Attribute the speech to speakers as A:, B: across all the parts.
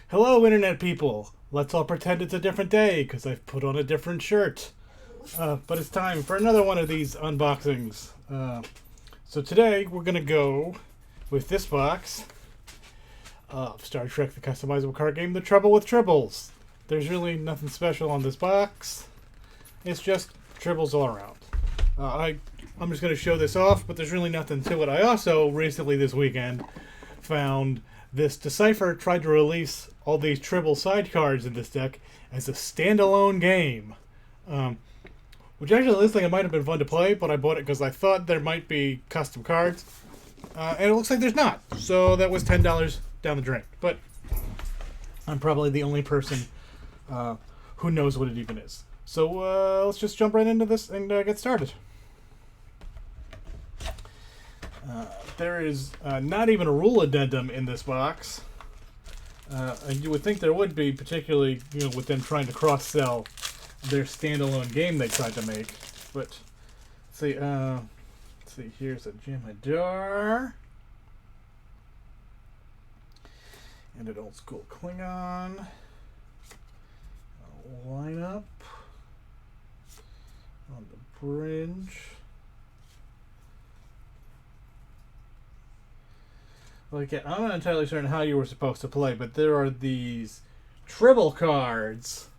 A: Hello, Internet people. Let's all pretend it's a different day because I've put on a different shirt. But it's time for another one of these unboxings. So today we're going to go with this box of Star Trek the Customizable card game, The Trouble with Tribbles. There's really nothing special on this box. It's just Tribbles all around. I'm just going to show this off, but there's really nothing to it. I also, recently this weekend, found this Decipher tried to release all these Tribble sidecards in this deck as a standalone game. Which actually looks like it might have been fun to play, but I bought it because I thought there might be custom cards. And it looks like there's not. So that was $10 down the drain. But I'm probably the only person who knows what it even is. So let's just jump right into this and get started. There is not even a rule addendum in this box. And you would think there would be, particularly with them trying to cross-sell their standalone game they tried to make. But let's see, here's a Jem'Hadar and an old school Klingon. A lineup on the bridge. Like, I'm not entirely certain how you were supposed to play, but there are these Tribble cards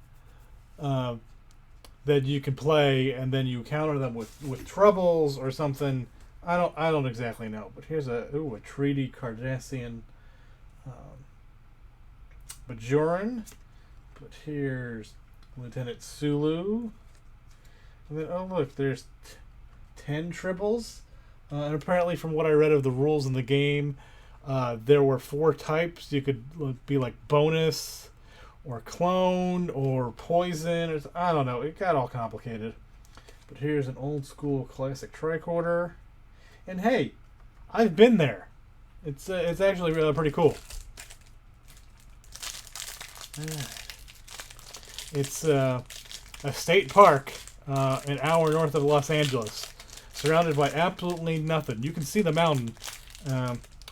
A: that you can play, and then you counter them with troubles or something. I don't exactly know. But here's a treaty Cardassian Bajoran. But here's Lieutenant Sulu. And then look, there's 10 Tribbles. And apparently, from what I read of the rules in the game, there were 4 types. You could be like bonus, or clone, or poison, or I don't know. It got all complicated. But here's an old school classic tricorder, and hey, I've been there. It's actually pretty cool. It's a state park, an hour north of Los Angeles, surrounded by absolutely nothing. You can see the mountain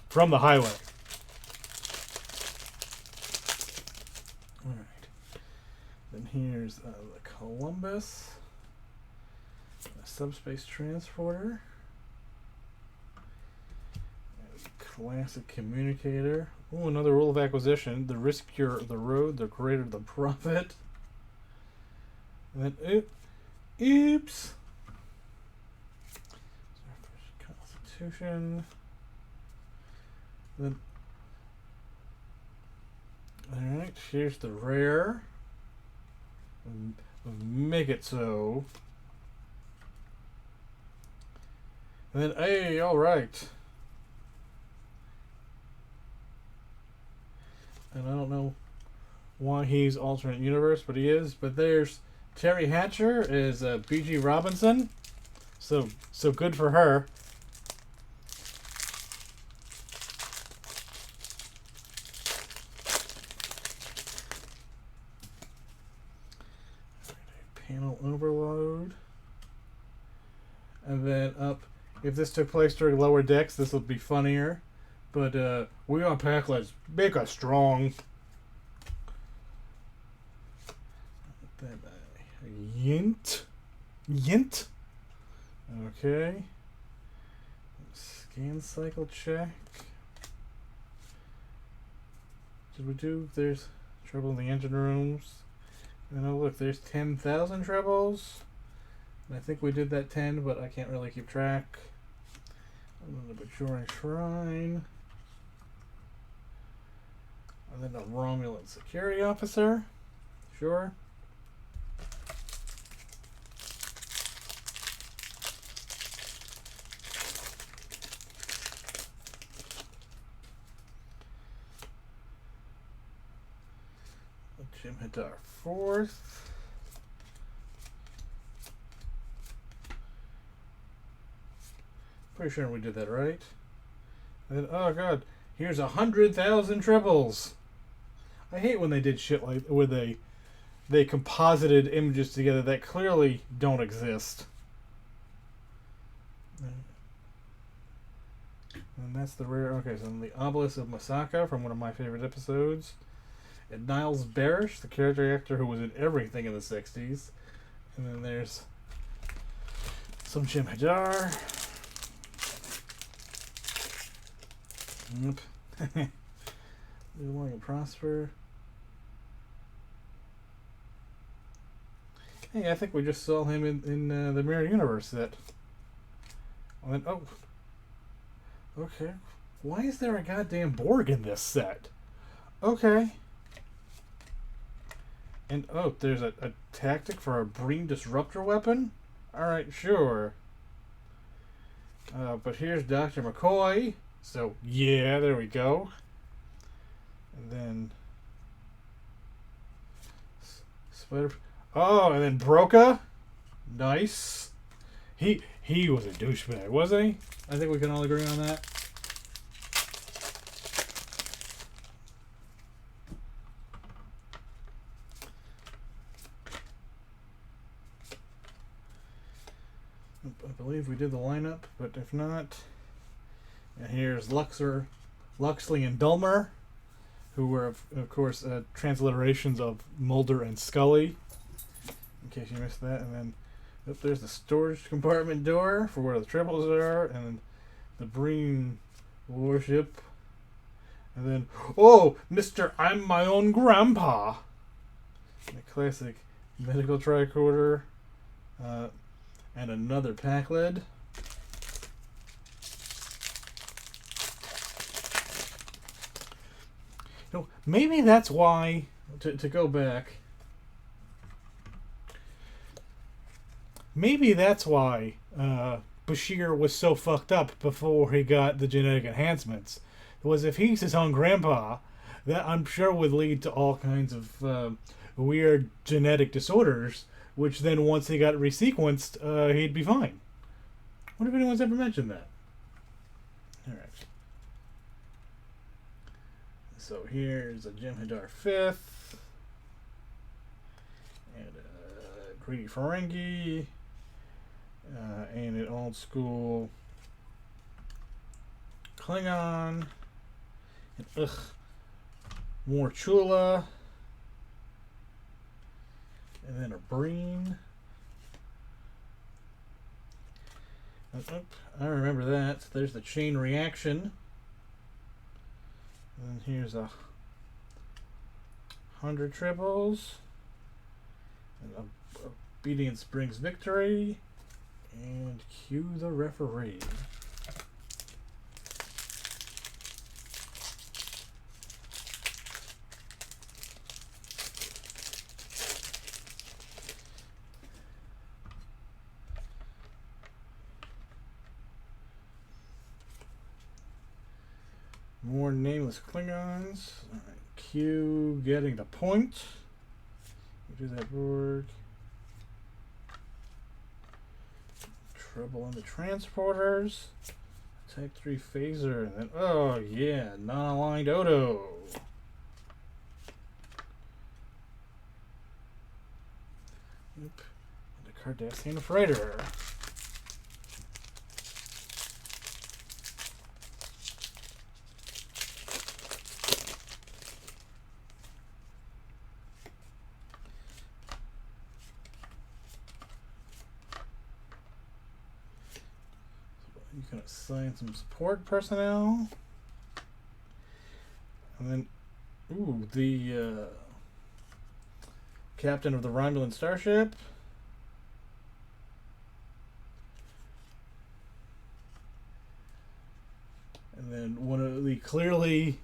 A: from the highway. Alright. Then here's the Columbus, a subspace transporter, a classic communicator. Ooh, another rule of acquisition. The riskier the road, the greater the profit. And then, oops. Constitution. Then, alright, here's the rare. Make it so. And then, hey, alright. And I don't know why he's alternate universe, but he is. But there's Terry Hatcher is B.G. Robinson. So good for her. Panel overload. And then up, if this took place during lower decks, this would be funnier. But we on pack, let's make us strong. Then Yint. Okay. Scan cycle check. Did we do? There's trouble in the engine rooms. And look, there's 10,000 Tribbles. And I think we did that 10, but I can't really keep track. And then the Bajoran Shrine. And then the Romulan Security Officer. Sure. Jem'Hadar 4th. Pretty sure we did that right. And then, oh god, here's 100,000 Tribbles. I hate when they did shit like where they composited images together that clearly don't exist. And that's the rare. Okay, so the Obelisk of Masaka from one of my favorite episodes. And Niles Barish, the character actor who was in everything in the 60s. And then there's some Jim Hadar. Yep. Live long and prosper. Hey, I think we just saw him in the Mirror Universe set. And, oh. Okay. Why is there a goddamn Borg in this set? Okay. And, oh, there's a tactic for a Breen disruptor weapon? Alright, sure. But here's Dr. McCoy. So, yeah, there we go. And then... Spider... Oh, and then Broca? Nice. He was a douchebag, wasn't he? I think we can all agree on that. I believe we did the lineup, but if not... And here's Luxley and Dulmer, who were, of course, transliterations of Mulder and Scully, in case you missed that. And then there's the storage compartment door for where the Tribbles are, and then the Breen warship. And then, oh, Mr. I'm my own grandpa! The classic medical tricorder, and another pack lid. Maybe that's why, to go back, maybe that's why Bashir was so fucked up before he got the genetic enhancements. Was if he's his own grandpa, that I'm sure would lead to all kinds of weird genetic disorders, which then once he got resequenced, he'd be fine. I wonder if anyone's ever mentioned that. Alright. So here's a Jim Hadar 5th, and a Greedy Ferengi, and an old school Klingon, and more Chula, and then a Breen. I remember that. There's the chain reaction. And here's 100 Tribbles, and obedience brings victory, and cue the referee. More nameless Klingons. Alright, Q getting the point. We do that Borg. Trouble in the transporters. Type 3 phaser. And then, oh yeah, non-aligned Odo. Yep. And the Cardassian freighter. You can assign some support personnel. And then, ooh, the captain of the Romulan starship. And then one of the clearly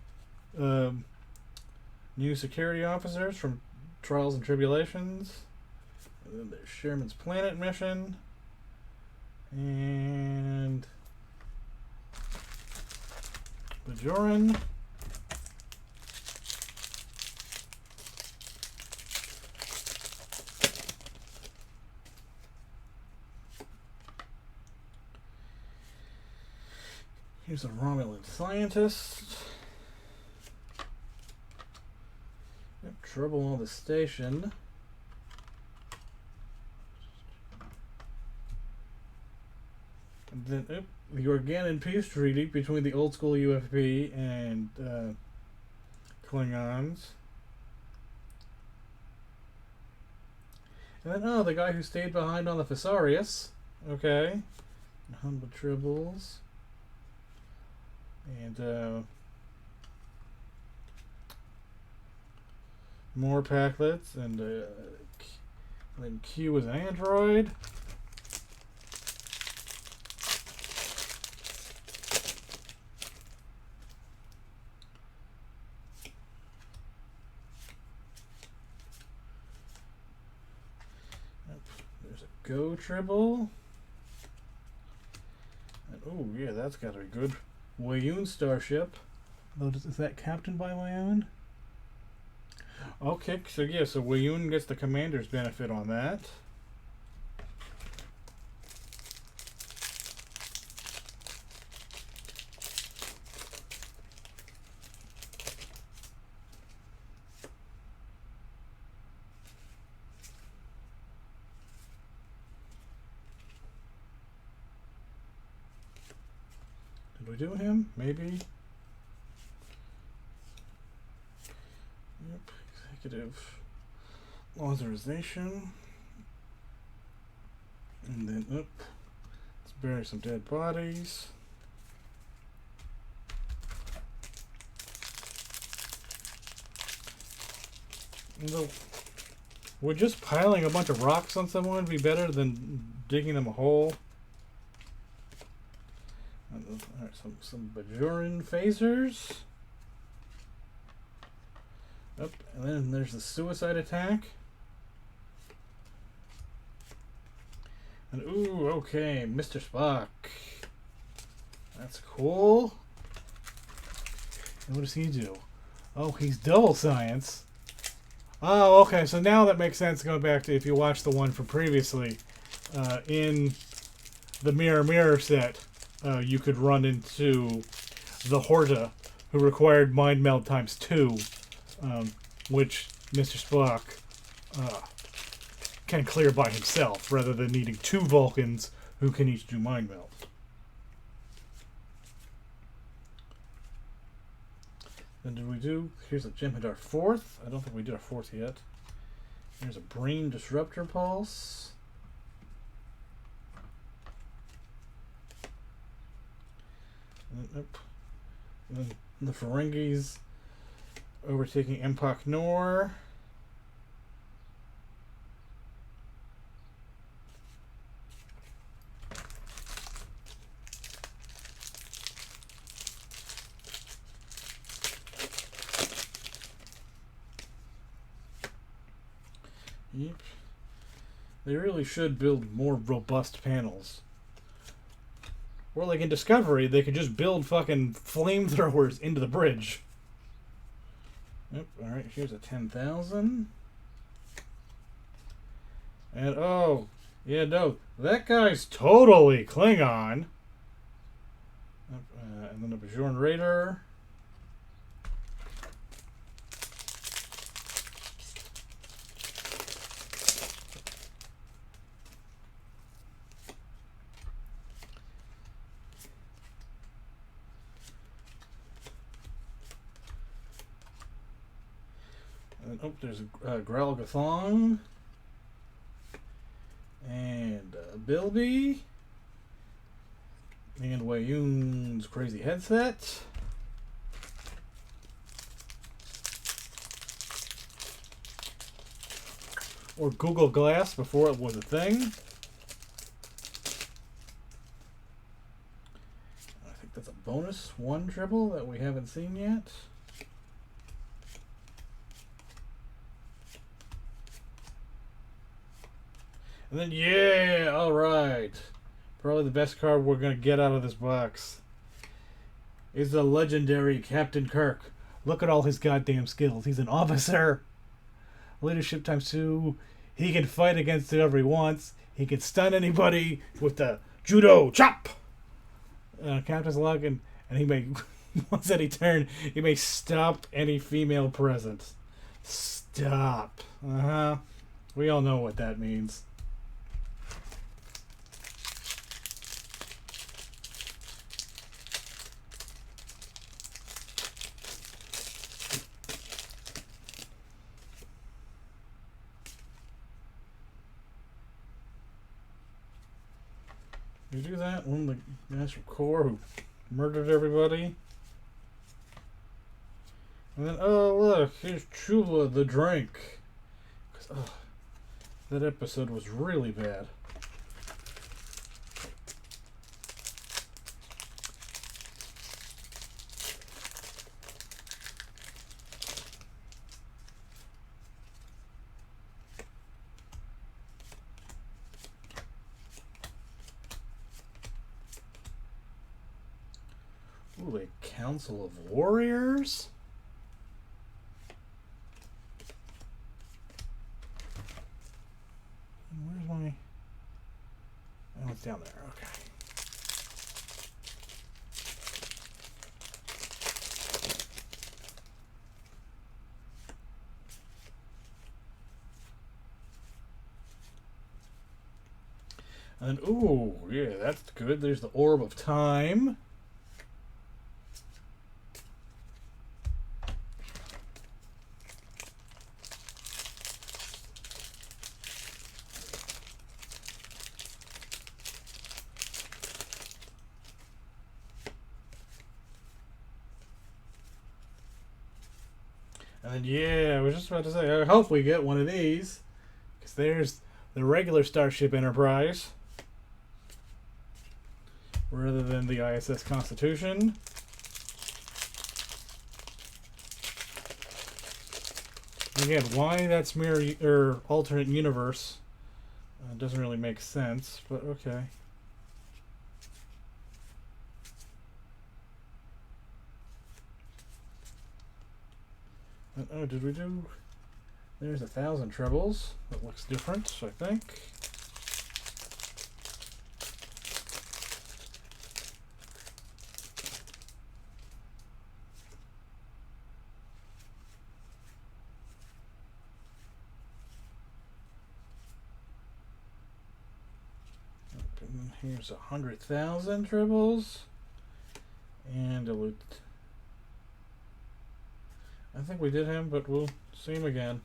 A: new security officers from Trials and Tribble-ations. And then there's Sherman's Planet mission. And Bajoran. Here's a Romulan scientist. Yep, trouble on the station. And then the Organon peace treaty between the old school UFP and Klingons. And then, oh, the guy who stayed behind on the Thesaurus. Okay. Humble Tribbles. And, more Packlets. And, then Q is an android. There's a Go Tribble. And, oh, yeah, that's got to be good. Wayoon Starship. Oh, is that captained by Wayoon? Okay, so yeah, so Wayoon gets the commander's benefit on that. Did we do him? Maybe. Yep, executive authorization. And then, let's bury some dead bodies. Would just piling a bunch of rocks on someone be better than digging them a hole? Alright, some Bajoran phasers. Up, and then there's the suicide attack. And ooh, okay, Mr. Spock. That's cool. And what does he do? Oh, he's double science. Oh, okay, so now that makes sense going back to if you watched the one from previously. In the Mirror set, you could run into the Horta, who required Mind Meld times 2, which Mr. Spock can clear by himself, rather than needing 2 Vulcans who can each do Mind Meld. Then did we do... Here's a Jem'Hadar 4th. I don't think we did our 4th yet. Here's a Brain Disruptor Pulse. And then the Ferengis overtaking Empok Nor. Yep. They really should build more robust panels. Or like in Discovery, they could just build fucking flamethrowers into the bridge. Yep, alright, here's a 10,000. And oh, yeah, no, that guy's totally Klingon. And then a Bajoran Raider. And, oh, there's a Grell Gathong. And Bilby. And Wayoon's Crazy Headset. Or Google Glass before it was a thing. I think that's a bonus 1 Tribble that we haven't seen yet. And then, yeah, alright. Probably the best card we're going to get out of this box is the legendary Captain Kirk. Look at all his goddamn skills. He's an officer. Leadership times 2. He can fight against whoever he wants. He can stun anybody with the judo chop. Captain's luck, and he may, once any turn, he may stop any female presence. Stop. We all know what that means. You do that? One of the guys from Core who murdered everybody. And then, oh look, here's Chula the drink. Oh, that episode was really bad. Ooh, a Council of Warriors? Where's my... Oh, it's down there. Okay. And, ooh, yeah, that's good. There's the Orb of Time. And then, yeah, I was just about to say, I hope we get one of these. Because there's the regular Starship Enterprise. Rather than the ISS Constitution. Again, why that's mirror or alternate universe doesn't really make sense, but okay. Oh, did we do? There's 1,000 Tribbles. That looks different, I think. Here's 100,000 Tribbles. And a loot. I think we did him, but we'll see him again.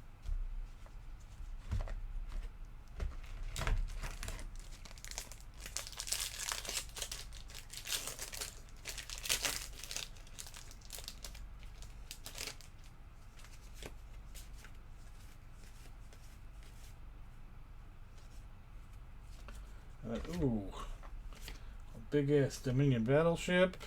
A: Ooh, a big ass Dominion battleship.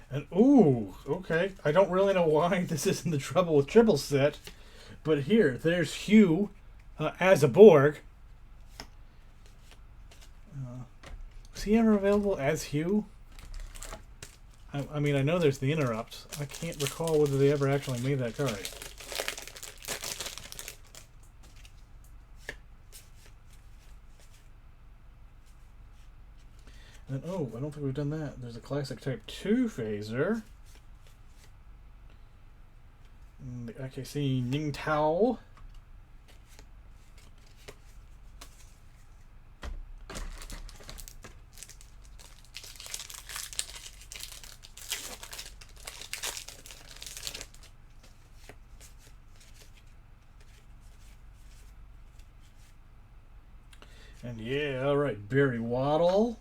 A: And ooh, okay. I don't really know why this isn't the Trouble with Tribbles set, but here, there's Hugh as a Borg. Was he ever available as Hugh? I mean, I know there's the Interrupt. I can't recall whether they ever actually made that card. And oh, I don't think we've done that. There's a classic Type 2 phaser. And the IKC Ning Tao. And yeah, alright, Barry Waddle.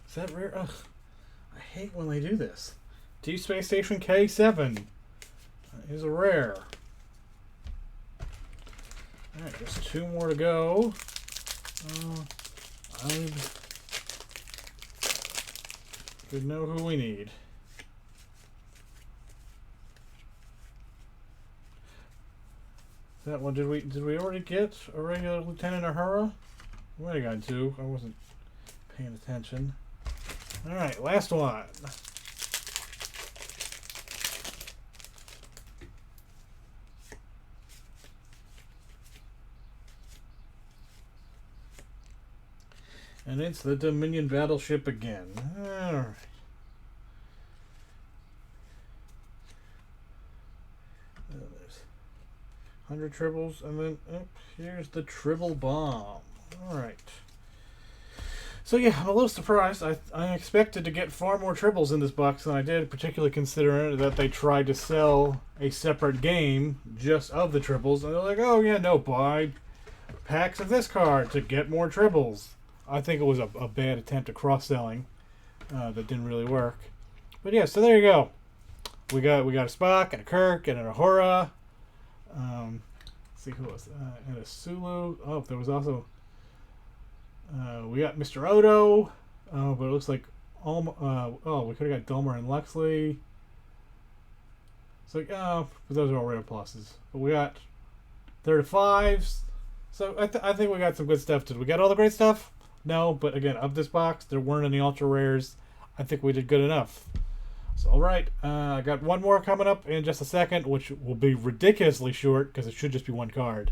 A: Is that rare? Ugh, I hate when they do this. Deep Space Station K7 is a rare. Alright, just 2 more to go. I could know who we need. That one, did we already get a regular Lieutenant Uhura? We might have got 2. I wasn't paying attention. Alright, last one. And it's the Dominion battleship again. Alright. There's 100 tribbles, and then here's the Tribble bomb. Alright. So yeah, I'm a little surprised. I expected to get far more tribbles in this box than I did, particularly considering that they tried to sell a separate game just of the tribbles. And they're like, oh yeah, no, buy packs of this card to get more tribbles. I think it was a bad attempt at cross-selling that didn't really work. But yeah, so there you go. We got a Spock and a Kirk and an Ahura. Let's see who else. And a Sulu. Oh, there was also... we got Mr. Odo, but it looks like we could have got Delmer and Luxley. So but those are all rare pluses. But we got 35s. So I think we got some good stuff. Did we get all the great stuff? No, but again, of this box, there weren't any ultra rares. I think we did good enough. So all right, I got one more coming up in just a second, which will be ridiculously short because it should just be one card.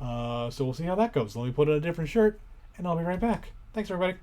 A: So we'll see how that goes. Let me put on a different shirt. And I'll be right back. Thanks, everybody.